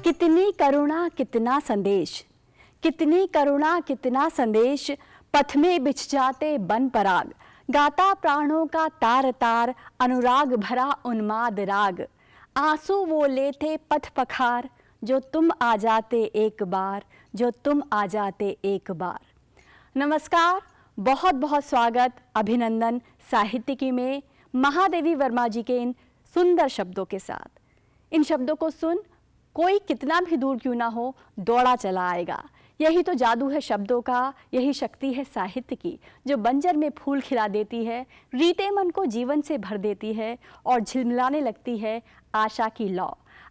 कितनी करुणा कितना संदेश, कितनी करुणा कितना संदेश, पथ में बिछ जाते बन पराग, गाता प्राणों का तार तार, अनुराग भरा उन्माद राग। आंसू वो लेते पथ पखार, जो तुम आ जाते एक बार, जो तुम आ जाते एक बार। नमस्कार, बहुत बहुत स्वागत, अभिनंदन साहित्यिकी में महादेवी वर्मा जी के इन सुंदर शब्दों के साथ। इन शब्दों को सुन कोई कितना भी दूर क्यों ना हो, दौड़ा चला आएगा। यही तो जादू है शब्दों का, यही शक्ति है साहित्य की, जो बंजर में फूल खिला देती है, रीते मन को जीवन से भर देती है और झिलमिलाने लगती है आशा की लौ।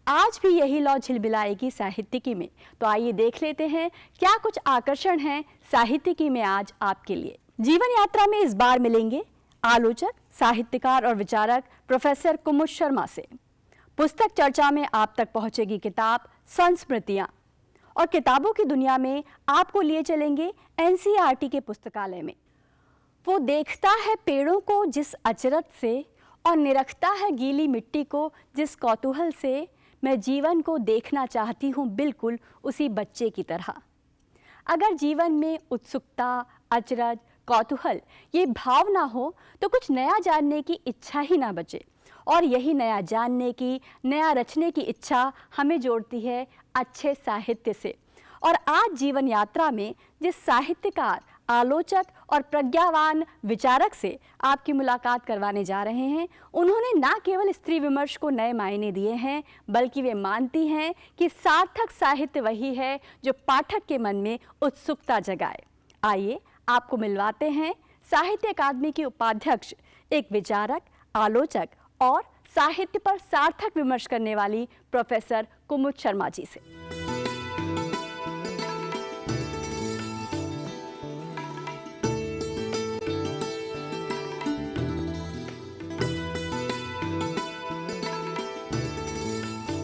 आज भी यही लौ झिलमिलाएगी साहित्यिकी में। तो आइए देख लेते हैं क्या कुछ आकर्षण हैं साहित्यिकी में आज आपके लिए। जीवन यात्रा में इस बार मिलेंगे आलोचक, साहित्यकार और विचारक प्रोफेसर कुमुद शर्मा से। पुस्तक चर्चा में आप तक पहुंचेगी किताब संस्मृतियां, और किताबों की दुनिया में आपको लिए चलेंगे एनसीईआरटी के पुस्तकालय में। वो देखता है पेड़ों को जिस अचरज से और निरखता है गीली मिट्टी को जिस कौतूहल से, मैं जीवन को देखना चाहती हूँ बिल्कुल उसी बच्चे की तरह। अगर जीवन में उत्सुकता, अचरज, कौतूहल ये भाव ना हो तो कुछ नया जानने की इच्छा ही ना बचे, और यही नया जानने की, नया रचने की इच्छा हमें जोड़ती है अच्छे साहित्य से। और आज जीवन यात्रा में जिस साहित्यकार, आलोचक और प्रज्ञावान विचारक से आपकी मुलाकात करवाने जा रहे हैं, उन्होंने ना केवल स्त्री विमर्श को नए मायने दिए हैं, बल्कि वे मानती हैं कि सार्थक साहित्य वही है जो पाठक के मन में उत्सुकता जगाए। आइए आपको मिलवाते हैं साहित्य अकादमी की उपाध्यक्ष, एक विचारक, आलोचक और साहित्य पर सार्थक विमर्श करने वाली प्रोफेसर कुमुद शर्मा जी से।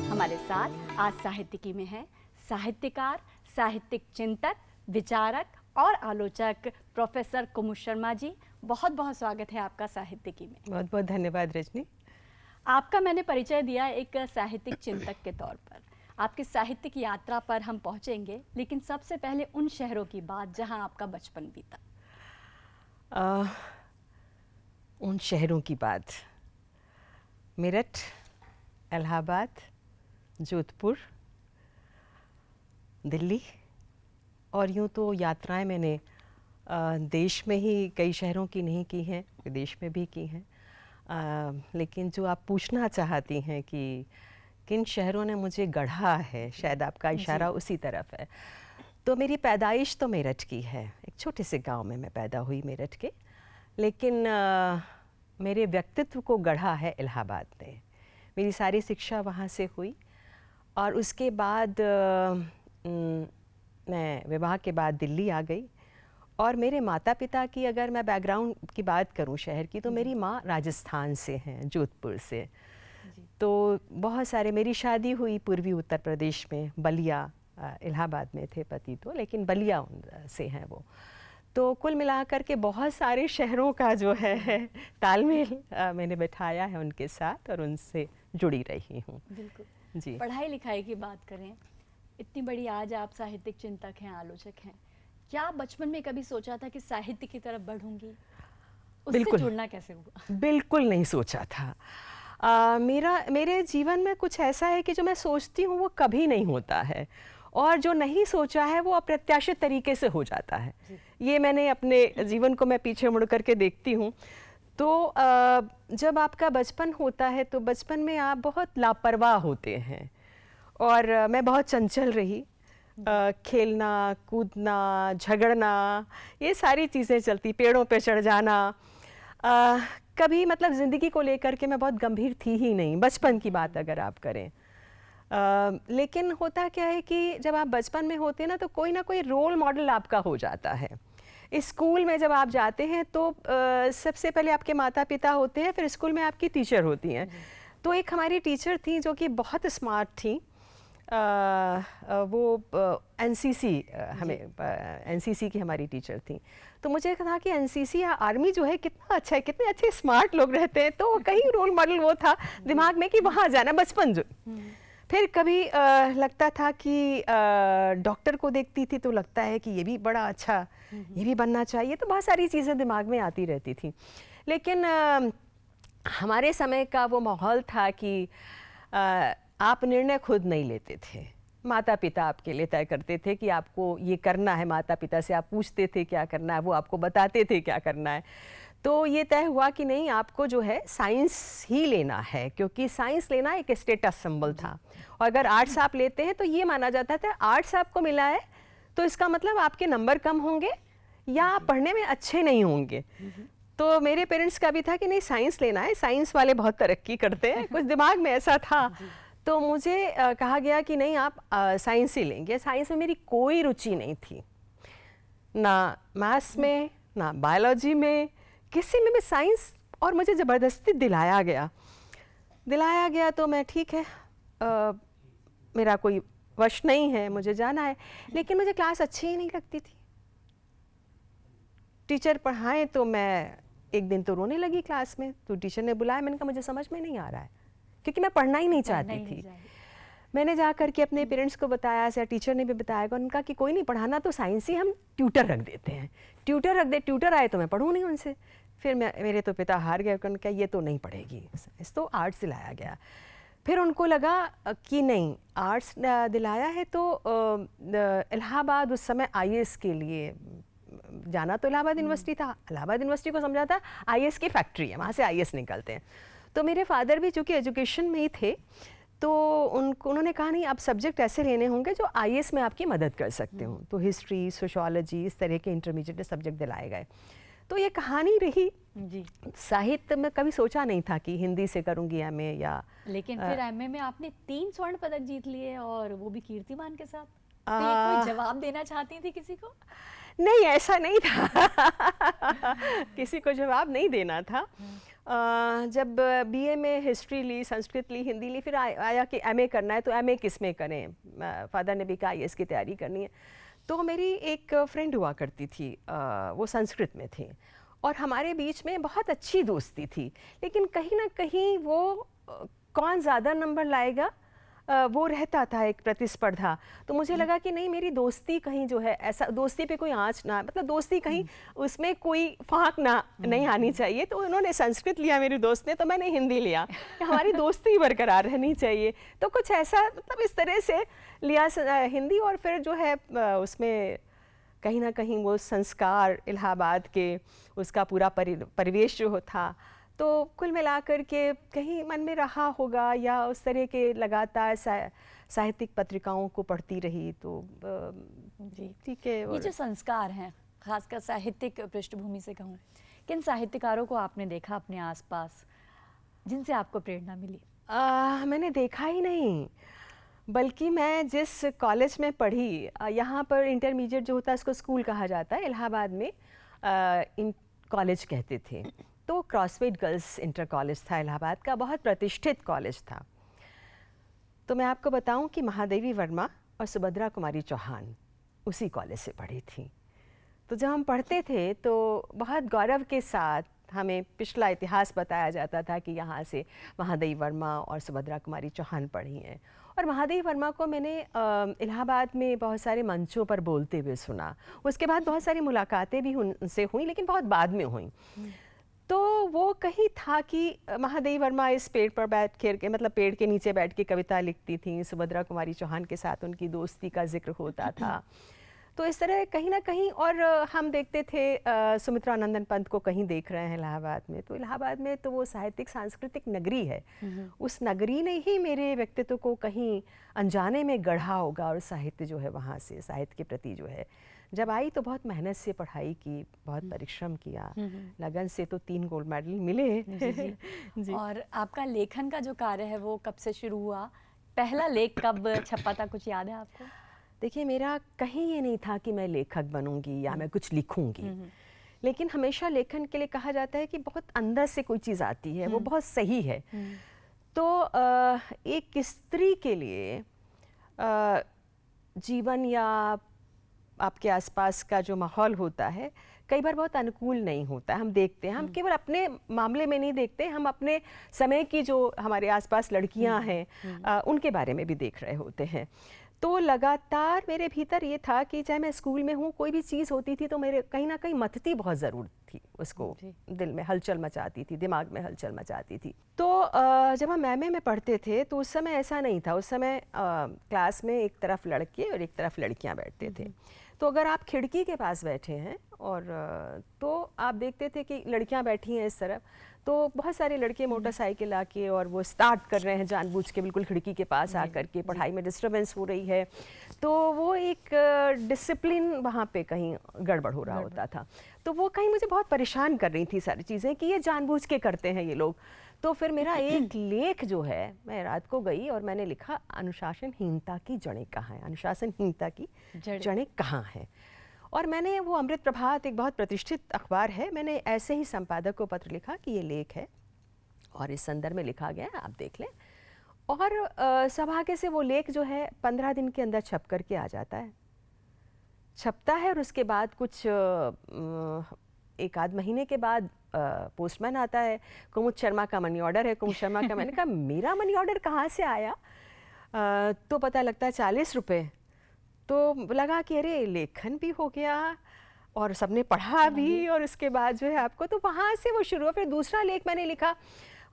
हमारे साथ आज साहित्यिकी में है साहित्यकार, साहित्यिक चिंतक, विचारक और आलोचक प्रोफेसर कुमुद शर्मा जी। बहुत बहुत स्वागत है आपका साहित्यिकी में। बहुत बहुत धन्यवाद रजनी। आपका मैंने परिचय दिया एक साहित्यिक चिंतक के तौर पर। आपकी साहित्यिक यात्रा पर हम पहुंचेंगे, लेकिन सबसे पहले उन शहरों की बात जहां आपका बचपन बीता। उन शहरों की बात, मेरठ, इलाहाबाद, जोधपुर, दिल्ली, और यूँ तो यात्राएं मैंने देश में ही कई शहरों की नहीं की हैं, विदेश में भी की हैं। लेकिन जो आप पूछना चाहती हैं कि किन शहरों ने मुझे गढ़ा है, शायद आपका इशारा उसी तरफ है। तो मेरी पैदाइश तो मेरठ की है, एक छोटे से गांव में मैं पैदा हुई मेरठ के, लेकिन मेरे व्यक्तित्व को गढ़ा है इलाहाबाद में। मेरी सारी शिक्षा वहाँ से हुई, और उसके बाद मैं विवाह के बाद दिल्ली आ गई। और मेरे माता पिता की अगर मैं बैकग्राउंड की बात करूं शहर की, तो मेरी माँ राजस्थान से हैं, जोधपुर से। तो बहुत सारे, मेरी शादी हुई पूर्वी उत्तर प्रदेश में, बलिया, इलाहाबाद में थे पति तो, लेकिन बलिया से हैं वो। तो कुल मिलाकर के बहुत सारे शहरों का जो है तालमेल मैंने बैठाया है उनके साथ, और उनसे जुड़ी रही हूँ। बिल्कुल जी। पढ़ाई लिखाई की बात करें, इतनी बड़ी आज आप साहित्यिक चिंतक हैं, आलोचक हैं, क्या बचपन में कभी सोचा था कि साहित्य की तरफ बढ़ूंगी? उससे जुड़ना कैसे हुआ? बिल्कुल नहीं सोचा था। मेरे जीवन में कुछ ऐसा है कि जो मैं सोचती हूँ वो कभी नहीं होता है, और जो नहीं सोचा है वो अप्रत्याशित तरीके से हो जाता है। ये मैंने अपने जीवन को मैं पीछे मुड़ करके देखती हूँ। तो जब आपका बचपन होता है तो बचपन में आप बहुत लापरवाह होते हैं, और मैं बहुत चंचल रही। खेलना, कूदना, झगड़ना, ये सारी चीज़ें चलती, पेड़ों पे चढ़ जाना। कभी मतलब ज़िंदगी को लेकर के मैं बहुत गंभीर थी ही नहीं, बचपन की बात अगर आप करें। लेकिन होता क्या है कि जब आप बचपन में होते हैं ना, तो कोई ना कोई रोल मॉडल आपका हो जाता है। स्कूल में जब आप जाते हैं तो सबसे पहले आपके माता पिता होते हैं, फिर स्कूल में आपकी टीचर होती हैं। तो एक हमारी टीचर थी जो कि बहुत स्मार्ट थी। वो एनसीसी, हमें एनसीसी की हमारी टीचर थी। तो मुझे कहा कि एनसीसी या आर्मी जो है कितना अच्छा है, कितने अच्छे स्मार्ट लोग रहते हैं। तो कहीं रोल मॉडल वो था दिमाग में कि वहाँ जाना, बचपन जो। फिर कभी लगता था कि डॉक्टर को देखती थी तो लगता है कि ये भी बड़ा अच्छा, ये भी बनना चाहिए, तो बहुत सारी चीज़ें दिमाग में आती रहती थी। लेकिन हमारे समय का वो माहौल था कि आप निर्णय खुद नहीं लेते थे, माता पिता आपके लिए तय करते थे कि आपको ये करना है। माता पिता से आप पूछते थे क्या करना है, वो आपको बताते थे क्या करना है। तो ये तय हुआ कि नहीं, आपको जो है साइंस ही लेना है, क्योंकि साइंस लेना एक स्टेटस सिंबल था। और अगर आर्ट्स आप लेते हैं तो ये माना जाता था आर्ट्स आपको मिला है तो इसका मतलब आपके नंबर कम होंगे या आप पढ़ने में अच्छे नहीं होंगे। तो मेरे पेरेंट्स का भी था कि नहीं, साइंस लेना है, साइंस वाले बहुत तरक्की करते हैं, कुछ दिमाग में ऐसा था। तो मुझे कहा गया कि नहीं, आप साइंस ही लेंगे। साइंस में मेरी कोई रुचि नहीं थी, ना मैथ्स में ना बायोलॉजी में, किसी में भी साइंस। और मुझे ज़बरदस्ती दिलाया गया तो मैं ठीक है, मेरा कोई वश नहीं है, मुझे जाना है। लेकिन मुझे क्लास अच्छी ही नहीं लगती थी। टीचर पढ़ाएं तो मैं एक दिन तो रोने लगी क्लास में, तो टीचर ने बुलाया, मैंने कहा मुझे समझ में नहीं आ रहा है, क्योंकि मैं पढ़ना ही नहीं चाहती थी। मैंने जा करके अपने पेरेंट्स को बताया, ऐसा टीचर ने भी बताया, उनका कि कोई नहीं, पढ़ाना तो साइंस ही, हम ट्यूटर रख देते हैं, ट्यूटर आए तो मैं पढ़ूँ नहीं उनसे। फिर मेरे तो पिता हार गए, उन्होंने कहा ये तो नहीं पढ़ेगी, इस तो आर्ट्स दिलाया गया। फिर उनको लगा कि नहीं, आर्ट्स दिलाया है तो इलाहाबाद उस समय आईएएस के लिए जाना, तो इलाहाबाद यूनिवर्सिटी था। इलाहाबाद यूनिवर्सिटी को समझा था आईएएस की फैक्ट्री है, वहाँ से आईएएस निकलते हैं। तो मेरे फादर भी चूँकि एजुकेशन में ही थे, तो उन्होंने कहा नहीं, आप सब्जेक्ट ऐसे लेने होंगे जो आईएएस में आपकी मदद कर सकते हो। तो हिस्ट्री, सोशियोलॉजी, इस तरह के इंटरमीडिएट सब्जेक्ट दिलाए गए। तो ये कहानी रही जी। साहित्य में कभी सोचा नहीं था कि हिंदी से करूँगी एमए या, लेकिन फिर एमए में आपने 3 स्वर्ण पदक जीत लिए, और वो भी कीर्तिमान के साथ। तो ये कोई जवाब देना चाहती थी किसी को? नहीं, ऐसा नहीं था किसी को जवाब नहीं देना था। जब बीए में हिस्ट्री ली, संस्कृत ली, हिंदी ली, फिर आया कि एमए करना है, तो एमए किस में करें। फादर ने भी कहा आईएएस की तैयारी करनी है। तो मेरी एक फ्रेंड हुआ करती थी, वो संस्कृत में थी, और हमारे बीच में बहुत अच्छी दोस्ती थी। लेकिन कहीं ना कहीं वो कौन ज़्यादा नंबर लाएगा, वो रहता था, एक प्रतिस्पर्धा। तो मुझे लगा कि नहीं, मेरी दोस्ती कहीं जो है, ऐसा दोस्ती पे कोई आँच ना, मतलब दोस्ती कहीं उसमें कोई फाँक ना नहीं आनी चाहिए। तो उन्होंने संस्कृत लिया मेरी दोस्त ने, तो मैंने हिंदी लिया, हमारी दोस्ती बरकरार रहनी चाहिए। तो कुछ ऐसा, मतलब इस तरह से लिया हिंदी। और फिर जो है उसमें कहीं ना कहीं वो संस्कार इलाहाबाद के, उसका पूरा परिवेश जो था, तो कुल मिलाकर के कहीं मन में रहा होगा, या उस तरह के लगातार साहित्यिक पत्रिकाओं को पढ़ती रही। तो जी ठीक है। ये जो संस्कार हैं, खासकर साहित्यिक पृष्ठभूमि से कहूँ, किन साहित्यकारों को आपने देखा अपने आसपास जिनसे आपको प्रेरणा मिली? मैंने देखा ही नहीं, बल्कि मैं जिस कॉलेज में पढ़ी, यहाँ पर इंटरमीडिएट जो होता है उसको स्कूल कहा जाता है, इलाहाबाद में कॉलेज कहते थे। तो क्रॉसवेड गर्ल्स इंटर कॉलेज था इलाहाबाद का, बहुत प्रतिष्ठित कॉलेज था। तो मैं आपको बताऊं कि महादेवी वर्मा और सुभद्रा कुमारी चौहान उसी कॉलेज से पढ़ी थी। तो जब हम पढ़ते थे तो बहुत गौरव के साथ हमें पिछला इतिहास बताया जाता था कि यहाँ से महादेवी वर्मा और सुभद्रा कुमारी चौहान पढ़ी हैं। और महादेवी वर्मा को मैंने इलाहाबाद में बहुत सारे मंचों पर बोलते हुए सुना। उसके बाद बहुत सारी मुलाकातें भी उनसे हुई, लेकिन बहुत बाद में हुई। तो वो कहीं था कि महादेवी वर्मा इस पेड़ पर बैठ के, मतलब पेड़ के नीचे बैठ के कविता लिखती थी, सुभद्रा कुमारी चौहान के साथ उनकी दोस्ती का जिक्र होता था। तो इस तरह कहीं ना कहीं, और हम देखते थे सुमित्रा नंदन पंत को कहीं देख रहे हैं इलाहाबाद में। तो इलाहाबाद में तो वो साहित्यिक सांस्कृतिक नगरी है, उस नगरी ने ही मेरे व्यक्तित्व को कहीं अनजाने में गढ़ा होगा। और साहित्य जो है, वहाँ से साहित्य के प्रति जो है, जब आई तो बहुत मेहनत से पढ़ाई की, बहुत परिश्रम किया, लगन से तो 3 गोल्ड मेडल मिले। जी। जी। और आपका लेखन का जो कार्य है वो कब से शुरू हुआ? पहला लेख कब छपा था, कुछ याद है आपको? देखिए, मेरा कहीं ये नहीं था कि मैं लेखक बनूंगी या मैं कुछ लिखूंगी, लेकिन हमेशा लेखन के लिए कहा जाता है कि बहुत अंदर से कोई चीज़ आती है, वो बहुत सही है। तो एक स्त्री के लिए जीवन या आपके आसपास का जो माहौल होता है, कई बार बहुत अनुकूल नहीं होता है। हम देखते हैं, हम केवल अपने मामले में नहीं देखते, हम अपने समय की जो हमारे आसपास लड़कियां हैं उनके बारे में भी देख रहे होते हैं। तो लगातार मेरे भीतर ये था कि चाहे मैं स्कूल में हूँ, कोई भी चीज़ होती थी तो मेरे कहीं ना कहीं मथती बहुत ज़रूर थी, उसको दिल में हलचल मचाती थी, दिमाग में हलचल मचाती थी। तो जब हम एमए में पढ़ते थे तो उस समय ऐसा नहीं था। उस समय क्लास में एक तरफ लड़के और एक तरफ लड़कियाँ बैठते थे। तो अगर आप खिड़की के पास बैठे हैं और तो आप देखते थे कि लड़कियां बैठी हैं इस तरफ, तो बहुत सारे लड़के मोटरसाइकिल आके और वो स्टार्ट कर रहे हैं जानबूझ के बिल्कुल खिड़की के पास आकर के, पढ़ाई में डिस्टर्बेंस हो रही है। तो वो एक डिसिप्लिन वहाँ पे कहीं गड़बड़ हो रहा होता था। तो वो कहीं मुझे बहुत परेशान कर रही थी सारी चीज़ें कि ये जानबूझ के करते हैं ये लोग। तो फिर मेरा एक लेख जो है, मैं रात को गई और मैंने लिखा अनुशासनहीनता की जड़ें कहाँ हैं, अनुशासनहीनता की जड़ें कहाँ हैं। और मैंने वो अमृत प्रभात एक बहुत प्रतिष्ठित अखबार है, मैंने ऐसे ही संपादक को पत्र लिखा कि ये लेख है और इस संदर्भ में लिखा गया है, आप देख लें। और सौभाग्य से वो लेख जो है 15 दिन के अंदर छप करके आ जाता है, छपता है। और उसके बाद कुछ एक आध महीने के बाद पोस्टमैन आता है, कुमुद शर्मा का मनी ऑर्डर है, कुमुद शर्मा का। मैंने कहा मेरा मनी ऑर्डर कहाँ से आया? तो पता लगता है 40 रुपये। तो लगा कि अरे लेखन भी हो गया और सबने पढ़ा भी, और उसके बाद जो है आपको, तो वहाँ से वो शुरू हुआ। फिर दूसरा लेख मैंने लिखा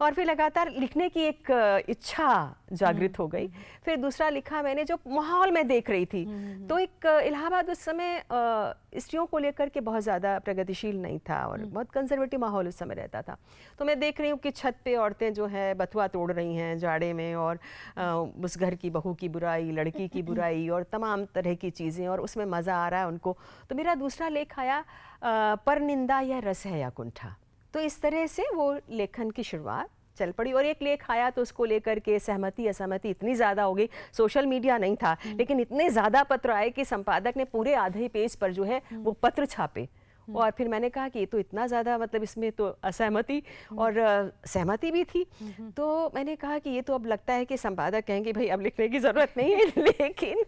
और फिर लगातार लिखने की एक इच्छा जागृत हो गई। फिर दूसरा लिखा मैंने जो माहौल में देख रही थी। तो एक इलाहाबाद उस समय स्त्रियों को लेकर के बहुत ज़्यादा प्रगतिशील नहीं था और बहुत कंजर्वेटिव माहौल उस समय रहता था। तो मैं देख रही हूँ कि छत पे औरतें जो है बथुआ तोड़ रही हैं जाड़े में, और उस घर की बहू की बुराई, लड़की की बुराई और तमाम तरह की चीज़ें, और उसमें मज़ा आ रहा है उनको। तो मेरा दूसरा लेख आया परनिंदा या रस है या कुंठा। तो इस तरह से वो लेखन की शुरुआत चल पड़ी। और एक लेख आया तो उसको लेकर के सहमति असहमति इतनी ज़्यादा हो गई, सोशल मीडिया नहीं था लेकिन इतने ज़्यादा पत्र आए कि संपादक ने पूरे आधे पेज पर जो है वो पत्र छापे। और फिर मैंने कहा कि ये तो इतना ज़्यादा, मतलब इसमें तो असहमति और सहमति भी थी। तो मैंने कहा कि ये तो अब लगता है कि संपादक कहेंगे भाई अब लिखने की ज़रूरत नहीं है। लेकिन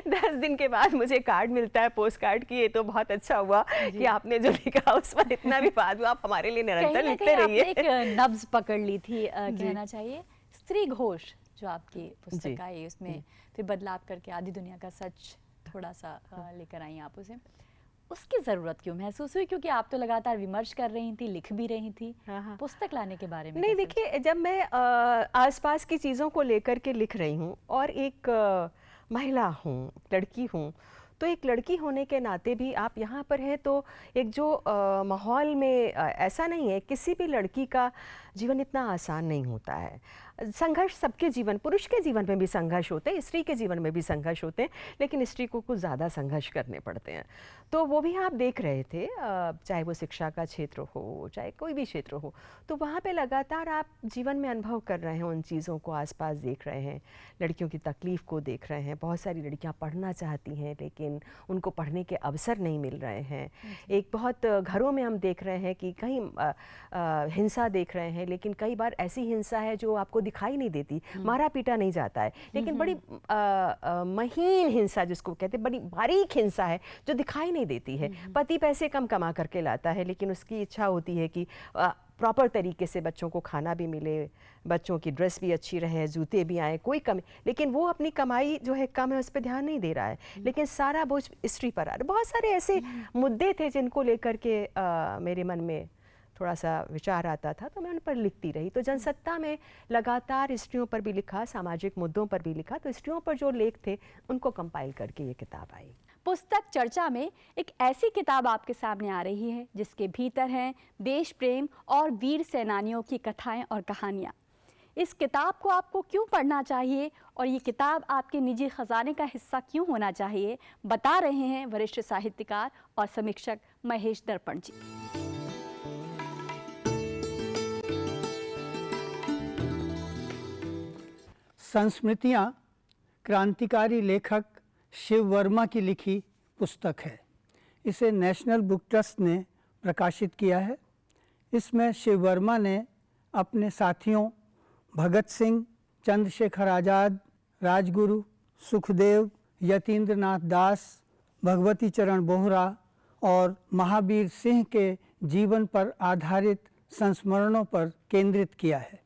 10 दिन के बाद मुझे कार्ड मिलता है, पोस्ट कार्ड की, ये तो बहुत अच्छा हुआ कि आपने जो लिखा उस पर इतना विवाद हुआ, आप हमारे लिए निरंतर लिखते रहिए। एक नब्ज पकड़ ली थी कहना चाहिए। स्त्री घोष जो आपकी पुस्तक आई, उसमें फिर बदलाव करके आधी दुनिया का सच थोड़ा सा लेकर आई आप उसे, उसकी ज़रूरत क्यों महसूस हुई? क्योंकि आप तो लगातार विमर्श कर रही थी, लिख भी रही थी। पुस्तक लाने के बारे में नहीं, देखिए जब मैं आसपास की चीज़ों को लेकर के लिख रही हूँ और एक महिला हूँ, लड़की हूँ, तो एक लड़की होने के नाते भी आप यहाँ पर हैं तो एक जो माहौल में ऐसा नहीं है, किसी भी लड़की का जीवन इतना आसान नहीं होता है। संघर्ष सबके जीवन, पुरुष के जीवन में भी संघर्ष होते हैं, स्त्री के जीवन में भी संघर्ष होते हैं, लेकिन स्त्री को कुछ ज़्यादा संघर्ष करने पड़ते हैं। तो वो भी आप देख रहे थे, चाहे वो शिक्षा का क्षेत्र हो, चाहे कोई भी क्षेत्र हो, तो वहाँ पे लगातार आप जीवन में अनुभव कर रहे हैं, उन चीज़ों को आसपास देख रहे हैं, लड़कियों की तकलीफ़ को देख रहे हैं। बहुत सारी लड़कियाँ पढ़ना चाहती हैं लेकिन उनको पढ़ने के अवसर नहीं मिल रहे हैं। एक बहुत घरों में हम देख रहे हैं कि कहीं हिंसा देख रहे हैं, लेकिन कई बार ऐसी हिंसा है जो आपको दिखाई नहीं देती, मारा पीटा नहीं जाता है, लेकिन बड़ी महीन हिंसा जिसको कहते हैं, बड़ी बारीक हिंसा है जो दिखाई नहीं देती है। पति पैसे कम कमा करके लाता है लेकिन उसकी इच्छा होती है कि प्रॉपर तरीके से बच्चों को खाना भी मिले, बच्चों की ड्रेस भी अच्छी रहे, जूते भी आए, कोई कमी, लेकिन वो अपनी कमाई जो है कम है उस पर ध्यान नहीं दे रहा है, लेकिन सारा बोझ स्त्री पर आ रहा है। बहुत सारे ऐसे मुद्दे थे जिनको लेकर के मेरे मन में थोड़ा सा विचार आता था, तो मैं उन पर लिखती रही। तो जनसत्ता में लगातार स्त्रियों पर भी लिखा, सामाजिक मुद्दों पर भी लिखा, तो स्त्रियों पर जो लेख थे उनको कंपाइल करके ये किताब आई। पुस्तक चर्चा में एक ऐसी किताब आपके सामने आ रही है जिसके भीतर हैं देश प्रेम और वीर सेनानियों की कथाएं और कहानियां। इस किताब को आपको क्यों पढ़ना चाहिए और ये किताब आपके निजी खजाने का हिस्सा क्यों होना चाहिए, बता रहे हैं वरिष्ठ साहित्यकार और समीक्षक महेश दर्पण जी। संस्मृतियाँ क्रांतिकारी लेखक शिव वर्मा की लिखी पुस्तक है। इसे नेशनल बुक ट्रस्ट ने प्रकाशित किया है। इसमें शिव वर्मा ने अपने साथियों भगत सिंह, चंद्रशेखर आज़ाद, राजगुरु, सुखदेव, यतीन्द्र नाथ दास, भगवती चरण बोहरा और महावीर सिंह के जीवन पर आधारित संस्मरणों पर केंद्रित किया है।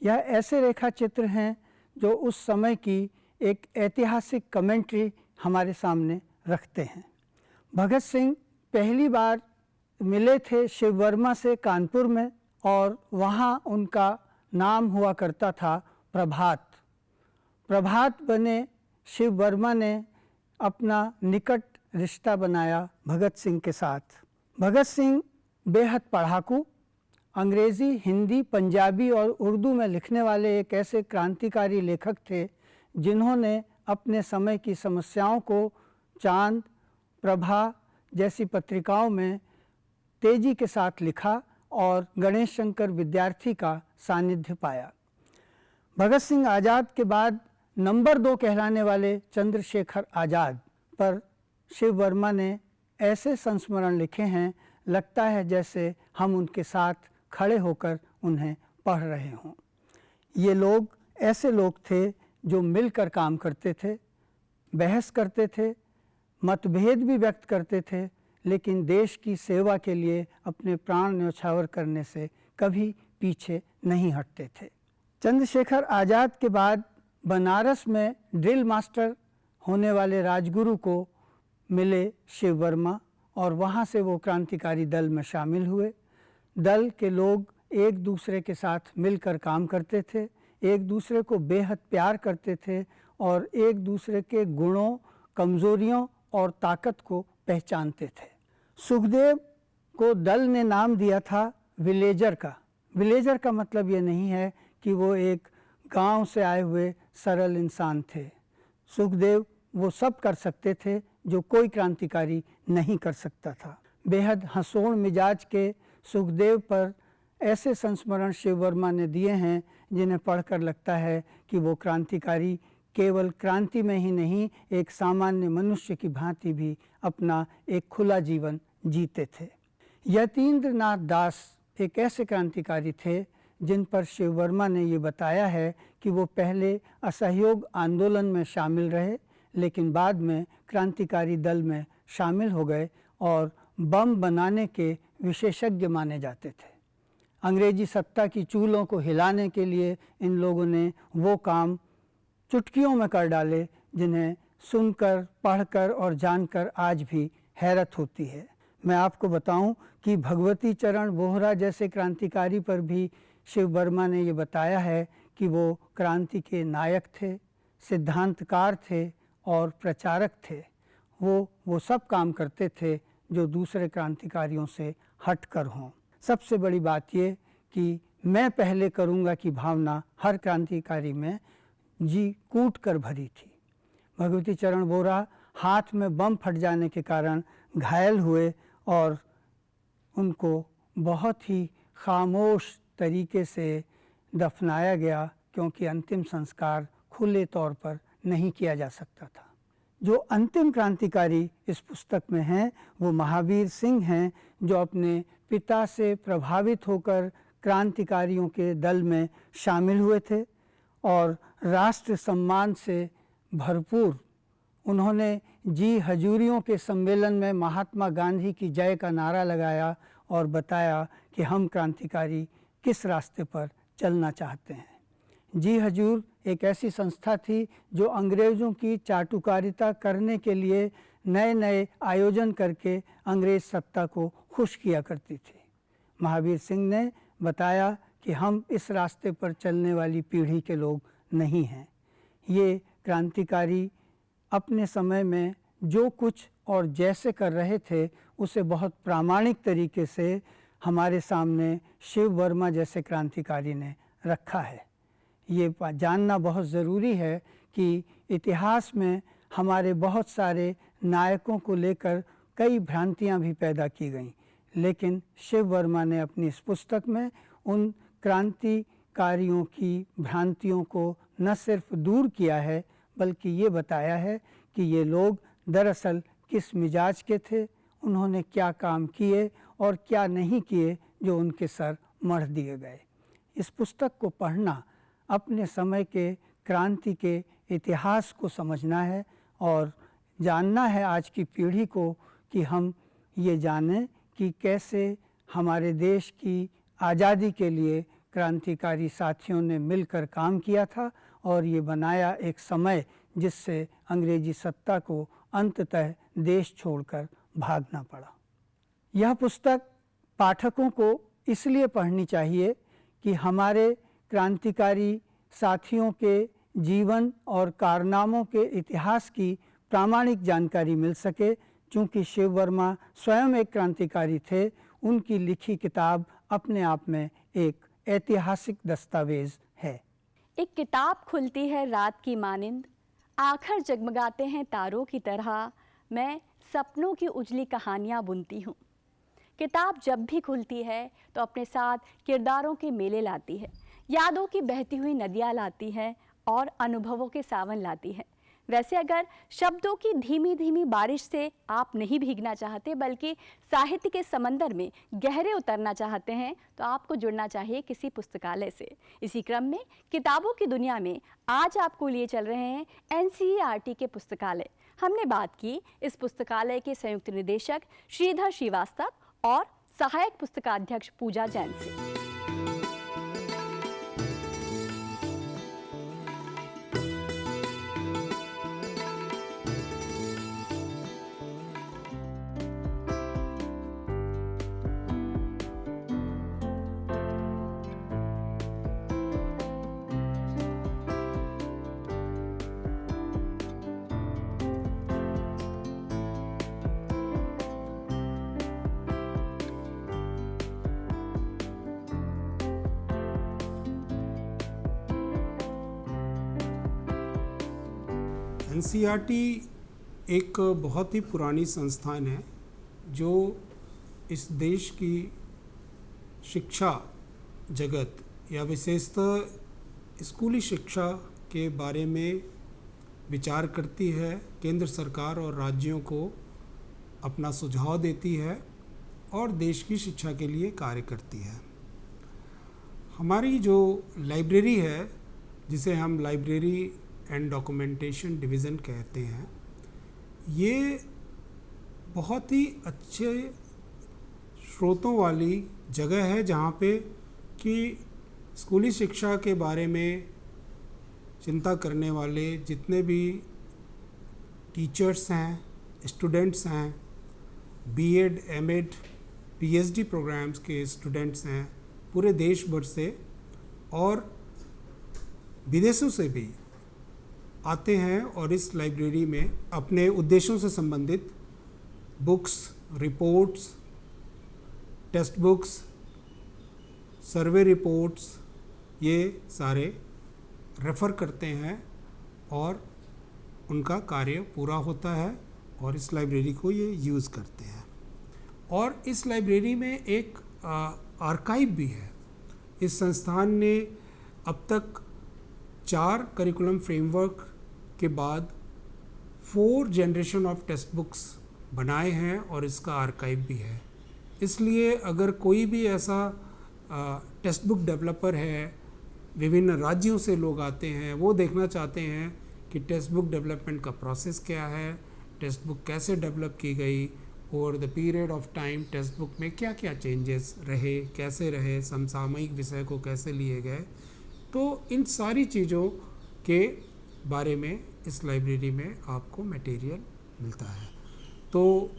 यह ऐसे रेखा चित्र हैं जो उस समय की एक ऐतिहासिक कमेंट्री हमारे सामने रखते हैं। भगत सिंह पहली बार मिले थे शिव वर्मा से कानपुर में, और वहाँ उनका नाम हुआ करता था प्रभात। प्रभात बने शिव वर्मा ने अपना निकट रिश्ता बनाया भगत सिंह के साथ। भगत सिंह बेहद पढ़ाकू, अंग्रेज़ी, हिंदी, पंजाबी और उर्दू में लिखने वाले एक ऐसे क्रांतिकारी लेखक थे जिन्होंने अपने समय की समस्याओं को चांद, प्रभा जैसी पत्रिकाओं में तेजी के साथ लिखा और गणेश शंकर विद्यार्थी का सानिध्य पाया। भगत सिंह आज़ाद के बाद नंबर 2 कहलाने वाले चंद्रशेखर आज़ाद पर शिव वर्मा ने ऐसे संस्मरण लिखे हैं, लगता है जैसे हम उनके साथ खड़े होकर उन्हें पढ़ रहे हों। ये लोग ऐसे लोग थे जो मिलकर काम करते थे, बहस करते थे, मतभेद भी व्यक्त करते थे, लेकिन देश की सेवा के लिए अपने प्राण न्यौछावर करने से कभी पीछे नहीं हटते थे। चंद्रशेखर आज़ाद के बाद बनारस में ड्रिल मास्टर होने वाले राजगुरु को मिले शिव वर्मा, और वहाँ से वो क्रांतिकारी दल में शामिल हुए। दल के लोग एक दूसरे के साथ मिलकर काम करते थे, एक दूसरे को बेहद प्यार करते थे और एक दूसरे के गुणों, कमज़ोरियों और ताकत को पहचानते थे। सुखदेव को दल ने नाम दिया था विलेजर का। विलेजर का मतलब ये नहीं है कि वो एक गांव से आए हुए सरल इंसान थे। सुखदेव वो सब कर सकते थे जो कोई क्रांतिकारी नहीं कर सकता था। बेहद हंसोड़ मिजाज के सुखदेव पर ऐसे संस्मरण शिव वर्मा ने दिए हैं जिन्हें पढ़कर लगता है कि वो क्रांतिकारी केवल क्रांति में ही नहीं, एक सामान्य मनुष्य की भांति भी अपना एक खुला जीवन जीते थे। यतीन्द्र नाथ दास एक ऐसे क्रांतिकारी थे जिन पर शिव वर्मा ने ये बताया है कि वो पहले असहयोग आंदोलन में शामिल रहे, लेकिन बाद में क्रांतिकारी दल में शामिल हो गए और बम बनाने के विशेषज्ञ माने जाते थे। अंग्रेजी सत्ता की चूलों को हिलाने के लिए इन लोगों ने वो काम चुटकियों में कर डाले जिन्हें सुनकर, पढ़कर और जानकर आज भी हैरत होती है। मैं आपको बताऊं कि भगवती चरण बोहरा जैसे क्रांतिकारी पर भी शिव वर्मा ने ये बताया है कि वो क्रांति के नायक थे, सिद्धांतकार थे और प्रचारक थे। वो सब काम करते थे जो दूसरे क्रांतिकारियों से हटकर हों। सबसे बड़ी बात ये कि मैं पहले करूँगा की भावना हर क्रांतिकारी में जी कूट कर भरी थी। भगवती चरण बोहरा हाथ में बम फट जाने के कारण घायल हुए और उनको बहुत ही खामोश तरीके से दफनाया गया, क्योंकि अंतिम संस्कार खुले तौर पर नहीं किया जा सकता था। जो अंतिम क्रांतिकारी इस पुस्तक में हैं वो महावीर सिंह हैं, जो अपने पिता से प्रभावित होकर क्रांतिकारियों के दल में शामिल हुए थे और राष्ट्र सम्मान से भरपूर उन्होंने जी हजूरियों के सम्मेलन में महात्मा गांधी की जय का नारा लगाया और बताया कि हम क्रांतिकारी किस रास्ते पर चलना चाहते हैं। जी हजूर एक ऐसी संस्था थी जो अंग्रेज़ों की चाटुकारिता करने के लिए नए नए आयोजन करके अंग्रेज़ सत्ता को खुश किया करती थी। महावीर सिंह ने बताया कि हम इस रास्ते पर चलने वाली पीढ़ी के लोग नहीं हैं। ये क्रांतिकारी अपने समय में जो कुछ और जैसे कर रहे थे उसे बहुत प्रामाणिक तरीके से हमारे सामने शिव वर्मा जैसे क्रांतिकारी ने रखा है। ये जानना बहुत ज़रूरी है कि इतिहास में हमारे बहुत सारे नायकों को लेकर कई भ्रांतियां भी पैदा की गईं, लेकिन शिव वर्मा ने अपनी इस पुस्तक में उन क्रांतिकारियों की भ्रांतियों को न सिर्फ दूर किया है, बल्कि ये बताया है कि ये लोग दरअसल किस मिजाज के थे, उन्होंने क्या काम किए और क्या नहीं किए जो उनके सर मढ़ दिए गए। इस पुस्तक को पढ़ना अपने समय के क्रांति के इतिहास को समझना है और जानना है आज की पीढ़ी को कि हम ये जानें कि कैसे हमारे देश की आज़ादी के लिए क्रांतिकारी साथियों ने मिलकर काम किया था और ये बनाया एक समय जिससे अंग्रेजी सत्ता को अंततः देश छोड़कर भागना पड़ा। यह पुस्तक पाठकों को इसलिए पढ़नी चाहिए कि हमारे क्रांतिकारी साथियों के जीवन और कारनामों के इतिहास की प्रामाणिक जानकारी मिल सके। चूँकि शिव वर्मा स्वयं एक क्रांतिकारी थे, उनकी लिखी किताब अपने आप में एक ऐतिहासिक दस्तावेज है। एक किताब खुलती है रात की मानिंद, आखिर जगमगाते हैं तारों की तरह, मैं सपनों की उजली कहानियाँ बुनती हूँ। किताब जब भी खुलती है तो अपने साथ किरदारों के मेले लाती है, यादों की बहती हुई नदियाँ लाती है और अनुभवों के सावन लाती है। वैसे अगर शब्दों की धीमी धीमी बारिश से आप नहीं भीगना चाहते बल्कि साहित्य के समंदर में गहरे उतरना चाहते हैं तो आपको जुड़ना चाहिए किसी पुस्तकालय से। इसी क्रम में किताबों की दुनिया में आज आपको लिए चल रहे हैं NCERT के पुस्तकालय। हमने बात की इस पुस्तकालय के संयुक्त निदेशक श्रीधर श्रीवास्तव और सहायक पुस्तकाध्यक्ष पूजा जैन से। NCERT एक बहुत ही पुरानी संस्थान है जो इस देश की शिक्षा जगत या विशेषतः स्कूली शिक्षा के बारे में विचार करती है, केंद्र सरकार और राज्यों को अपना सुझाव देती है और देश की शिक्षा के लिए कार्य करती है। हमारी जो लाइब्रेरी है, जिसे हम लाइब्रेरी एंड डॉक्यूमेंटेशन डिवीज़न कहते हैं, ये बहुत ही अच्छे स्रोतों वाली जगह है जहाँ पे कि स्कूली शिक्षा के बारे में चिंता करने वाले जितने भी टीचर्स हैं, स्टूडेंट्स हैं, B.Ed, M.Ed, PhD प्रोग्राम्स के स्टूडेंट्स हैं पूरे देश भर से और विदेशों से भी आते हैं और इस लाइब्रेरी में अपने उद्देश्यों से संबंधित बुक्स, रिपोर्ट्स, टेक्स्ट बुक्स, सर्वे रिपोर्ट्स ये सारे रेफ़र करते हैं और उनका कार्य पूरा होता है और इस लाइब्रेरी को ये यूज़ करते हैं। और इस लाइब्रेरी में एक आर्काइव भी है। इस संस्थान ने अब तक 4 करिकुलम फ्रेमवर्क के बाद 4 जनरेशन ऑफ टेक्स्ट बुक्स बनाए हैं और इसका आर्काइव भी है। इसलिए अगर कोई भी ऐसा टेक्स्ट बुक डेवलपर है, विभिन्न राज्यों से लोग आते हैं, वो देखना चाहते हैं कि टेक्स्ट बुक डेवलपमेंट का प्रोसेस क्या है, टेक्स्ट बुक कैसे डेवलप की गई, over the period of time text book में क्या क्या चेंजेस रहे, कैसे रहे, समसामयिक विषय को कैसे लिए गए, तो इन सारी चीज़ों के बारे में इस लाइब्रेरी में आपको मटेरियल मिलता है। तो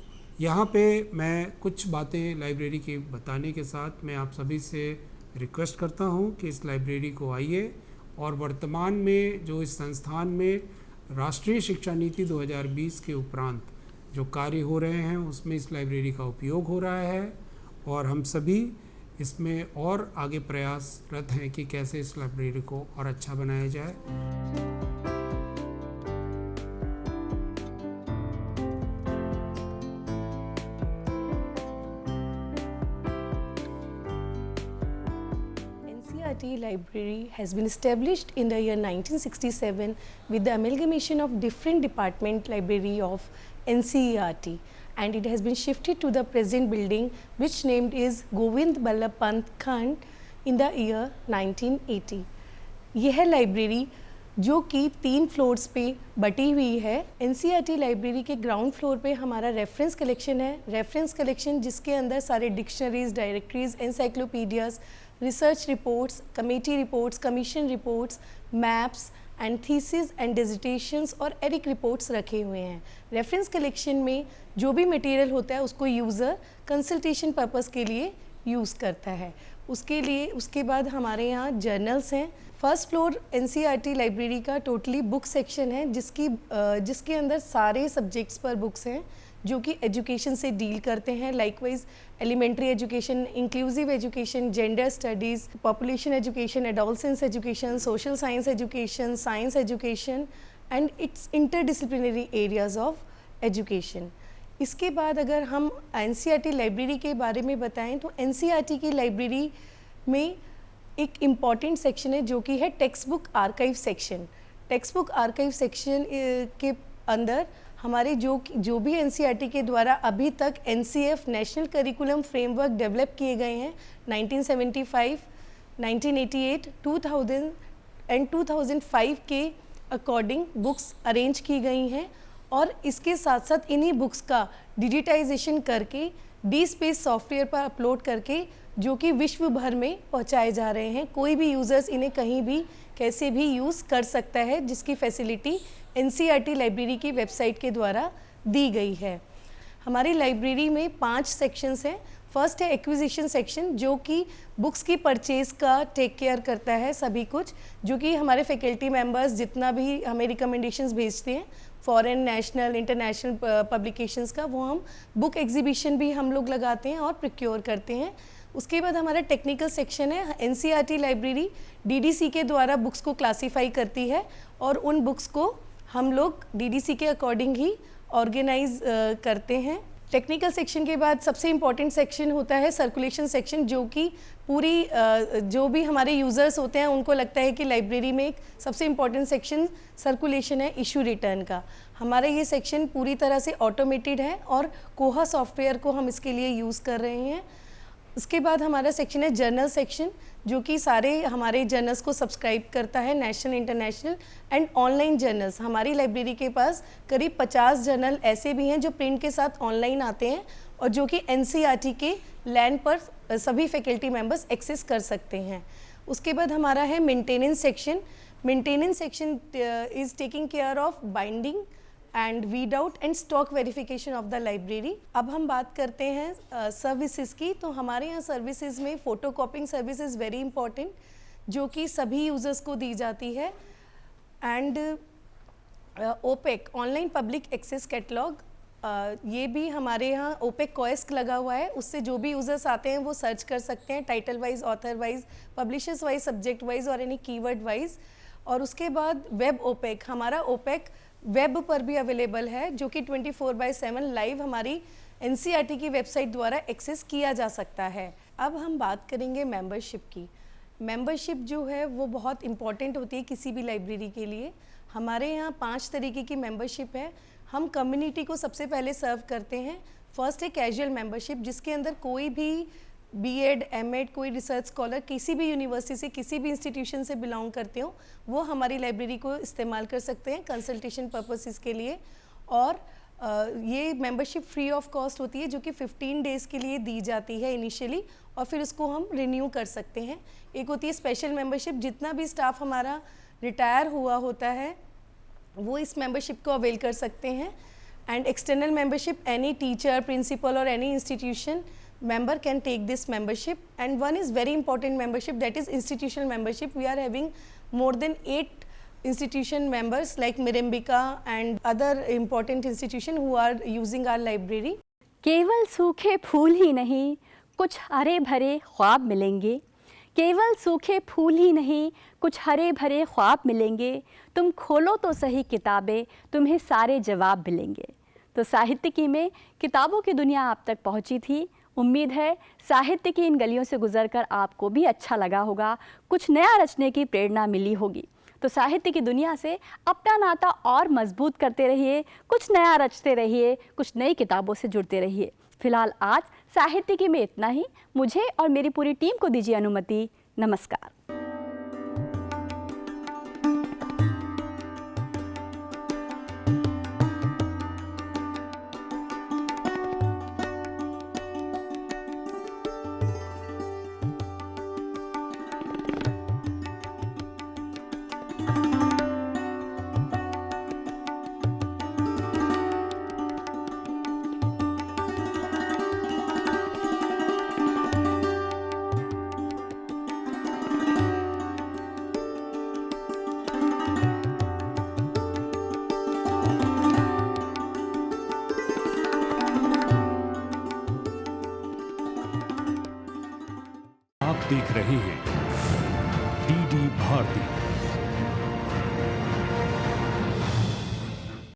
यहाँ पे मैं कुछ बातें लाइब्रेरी की बताने के साथ मैं आप सभी से रिक्वेस्ट करता हूँ कि इस लाइब्रेरी को आइए और वर्तमान में जो इस संस्थान में राष्ट्रीय शिक्षा नीति 2020 के उपरांत जो कार्य हो रहे हैं उसमें इस लाइब्रेरी का उपयोग हो रहा है और हम सभी इसमें और आगे प्रयासरत हैं कि कैसे इस लाइब्रेरी को और अच्छा बनाया जाए। NCERT library has been established in the year 1967 with the amalgamation of different department library of NCERT, and it has been shifted to the present building which named is Govind Ballabh Pant Khand in the year 1980. यह library जो कि 3 floors पे बटी हुई है। NCERT library के ground floor पे हमारा रेफरेंस कलेक्शन है। रेफरेंस कलेक्शन जिसके अंदर सारे dictionaries, directories, encyclopaedias, research reports, committee reports, commission reports, maps and thesis and dissertations और एरिक रिपोर्ट्स रखे हुए हैं। रेफरेंस कलेक्शन में जो भी मटेरियल होता है उसको यूज़र कंसल्टेशन पर्पस के लिए यूज़ करता है। उसके बाद हमारे यहाँ जर्नल्स हैं। फर्स्ट फ्लोर एनसीईआरटी लाइब्रेरी का टोटली बुक सेक्शन है जिसके अंदर सारे सब्जेक्ट्स पर बुक्स हैं जो कि एजुकेशन से डील करते हैं। Likewise elementary education, inclusive education, gender studies, population education, adolescence education, social science education, science education and its interdisciplinary areas of education. इसके बाद अगर हम एनसीईआरटी लाइब्रेरी के बारे में बताएं तो एनसीईआरटी की लाइब्रेरी में एक इम्पॉर्टेंट सेक्शन है जो कि है text book archive section. Text book archive section के अंदर हमारे जो भी एनसीईआरटी के द्वारा अभी तक NCF national curriculum framework develop किए गए हैं 1975, 1988, 2000 एंड 2005 के अकॉर्डिंग बुक्स अरेंज की गई हैं और इसके साथ साथ इन्हीं बुक्स का डिजिटाइजेशन करके डी स्पेस सॉफ्टवेयर पर अपलोड करके जो कि विश्व भर में पहुंचाए जा रहे हैं। कोई भी यूज़र्स इन्हें कहीं भी कैसे भी यूज़ कर सकता है जिसकी फैसिलिटी एनसीईआरटी लाइब्रेरी की वेबसाइट के द्वारा दी गई है। हमारी लाइब्रेरी में 5 सेक्शंस हैं। फर्स्ट है एक्विजिशन सेक्शन जो कि बुक्स की परचेज़ का टेक केयर करता है सभी कुछ, जो कि हमारे फैकल्टी मेंबर्स जितना भी हमें रिकमेंडेशंस भेजते हैं फॉरेन, नेशनल, इंटरनेशनल पब्लिकेशंस का, वो हम बुक एग्जीबिशन भी हम लोग लगाते हैं और प्रोक्योर करते हैं। उसके बाद हमारा टेक्निकल सेक्शन है। एनसीईआरटी लाइब्रेरी डीडीसी के द्वारा बुक्स को क्लासीफाई करती है और उन बुक्स को हम लोग डीडीसी के अकॉर्डिंग ही ऑर्गेनाइज करते हैं। टेक्निकल सेक्शन के बाद सबसे इम्पॉर्टेंट सेक्शन होता है सर्कुलेशन सेक्शन, जो कि पूरी जो भी हमारे यूज़र्स होते हैं उनको लगता है कि लाइब्रेरी में एक सबसे इम्पॉर्टेंट सेक्शन सर्कुलेशन है इशू रिटर्न का। हमारा ये सेक्शन पूरी तरह से ऑटोमेटेड है और कोहा सॉफ्टवेयर को हम इसके लिए यूज़ कर रहे हैं। उसके बाद हमारा सेक्शन है जर्नल सेक्शन, जो कि सारे हमारे जर्नल्स को सब्सक्राइब करता है, national, international and online journals. हमारी लाइब्रेरी के पास करीब 50 जर्नल ऐसे भी हैं जो प्रिंट के साथ ऑनलाइन आते हैं और जो कि एनसीईआरटी के लैंड पर सभी फैकल्टी मेंबर्स एक्सेस कर सकते हैं। उसके बाद हमारा है maintenance section. Maintenance section is taking care of binding and weed out and stock verification of the library. अब हम बात करते हैं सर्विसेज की। तो हमारे यहाँ सर्विसेज में photo copying service is very important, जो कि सभी यूज़र्स को दी जाती है। And OPAC online public access catalogue, ये भी हमारे यहाँ ओपेक कोएस्क लगा हुआ है, उससे जो भी यूज़र्स आते हैं वो सर्च कर सकते हैं title wise, author wise, publishers wise, subject wise और एनी कीवर्ड वाइज। और उसके बाद वेब ओपेक, हमारा ओपेक वेब पर भी अवेलेबल है, जो कि 24/7 लाइव हमारी एनसीईआरटी की वेबसाइट द्वारा एक्सेस किया जा सकता है। अब हम बात करेंगे मेंबरशिप की। मेंबरशिप जो है वो बहुत इम्पॉर्टेंट होती है किसी भी लाइब्रेरी के लिए। हमारे यहाँ 5 तरीके की मेंबरशिप है। हम कम्युनिटी को सबसे पहले सर्व करते हैं। फर्स्ट है कैजुअल मेंबरशिप, जिसके अंदर कोई भी बीएड, एमएड, कोई रिसर्च स्कॉलर किसी भी यूनिवर्सिटी से, किसी भी इंस्टीट्यूशन से बिलोंग करते हो, वो हमारी लाइब्रेरी को इस्तेमाल कर सकते हैं कंसल्टेशन पर्पसेस के लिए। और ये मेंबरशिप फ्री ऑफ कॉस्ट होती है, जो कि 15 डेज़ के लिए दी जाती है इनिशियली, और फिर उसको हम रिन्यू कर सकते हैं। एक होती है स्पेशल मेंबरशिप, जितना भी स्टाफ हमारा रिटायर हुआ होता है वो इस मेंबरशिप को अवेल कर सकते हैं। And external membership, any teacher, principal और any institution member can take this membership. And one is very important membership, that is institutional membership. We are having more than 8 institution members like Mirambika and other important institution who are using our library. केवल सूखे फूल ही नहीं कुछ हरे भरे ख्वाब मिलेंगे, केवल सूखे फूल ही नहीं कुछ हरे भरे ख्वाब मिलेंगे, तुम खोलो तो सही किताबें, तुम्हें सारे जवाब मिलेंगे। तो साहित्यिकी में किताबों की दुनिया आप तक पहुंची थी। उम्मीद है साहित्य की इन गलियों से गुजरकर आपको भी अच्छा लगा होगा, कुछ नया रचने की प्रेरणा मिली होगी। तो साहित्य की दुनिया से अपना नाता और मजबूत करते रहिए, कुछ नया रचते रहिए, कुछ नई किताबों से जुड़ते रहिए। फिलहाल आज साहित्यिकी में इतना ही। मुझे और मेरी पूरी टीम को दीजिए अनुमति। नमस्कार। देख रहे हैं डीडी भारती।